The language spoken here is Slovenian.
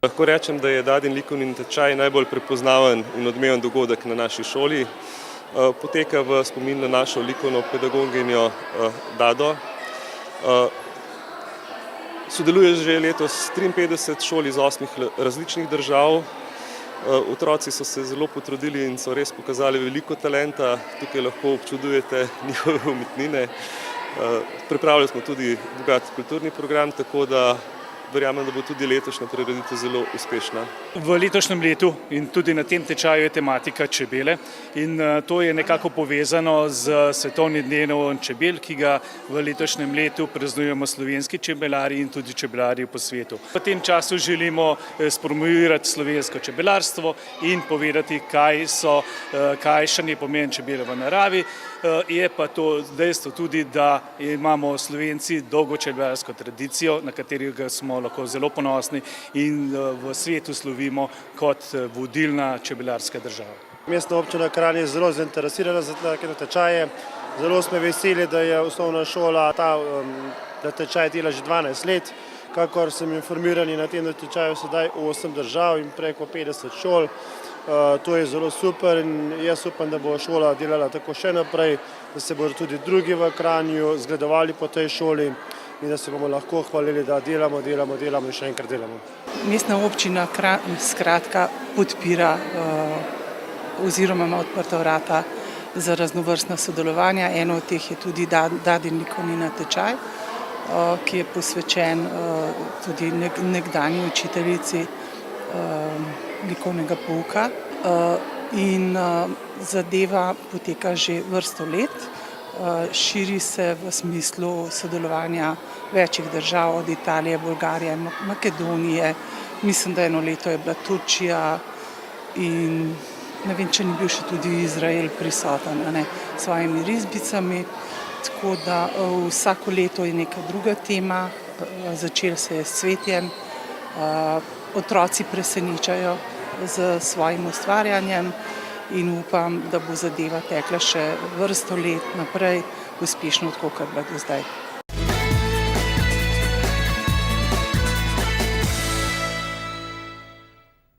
Lahko rečem, da je Dadin likovni tečaj najbolj prepoznaven in odmeven dogodek na naši šoli. Poteka v spomin na našo likovno pedagoginjo Dado. Sodeluje že letos 53 šol iz 8 različnih držav. Otroci so se zelo potrudili in so res pokazali veliko talenta. Tukaj lahko občudujete njihove umetnine. Pripravili smo tudi bogat kulturni program, tako da verjamem, da bo tudi letošnja prireditev zelo uspešna. V letošnjem letu in tudi na tem tečaju je tematika čebele in to je nekako povezano z svetovnim dnevom čebel, ki ga v letošnjem letu praznujemo slovenski čebelarji in tudi čebelarji po svetu. V tem času želimo spromovirati slovensko čebelarstvo in povedati, kakšen je pomen čebele v naravi. Je pa to dejstvo tudi, da imamo Slovenci dolgo čebelarsko tradicijo, na katerega smo lahko zelo ponosni in v svetu slovimo kot vodilna čebelarska država. Mestna občina Kranj je zelo zainteresirana za take tečaje. Zelo smo veseli, da je osnovna šola ta tečaj dela že 12 let. Kakor sem informiran, je na tem tečaju sedaj 8 držav in preko 50 šol. To je zelo super in jaz upam, da bo šola delala tako še naprej, da se bodo tudi drugi v Kranju zgledovali po tej šoli in da se bomo lahko hvalili, da delamo in še enkrat delamo. Mestna občina Kranj skratka podpira oziroma ima odprta vrata za raznovrstna sodelovanja. Eno od teh je tudi Dadin likovni tečaj, ki je posvečen tudi nekdanji učiteljici likovnega pouka in zadeva poteka že vrsto let. Širi se v smislu sodelovanja večjih držav, od Italije, Bolgarije, Makedonije. Mislim, da eno leto je bila Turčija in ne vem, če ni bil še tudi Izrael prisoten s svojimi risbicami. Tako da vsako leto je neka druga tema, začelo se je s cvetjem. Otroci presenečajo z svojim ustvarjanjem in upam, da bo zadeva tekla še vrsto let naprej uspešno, tako kot je bila do zdaj.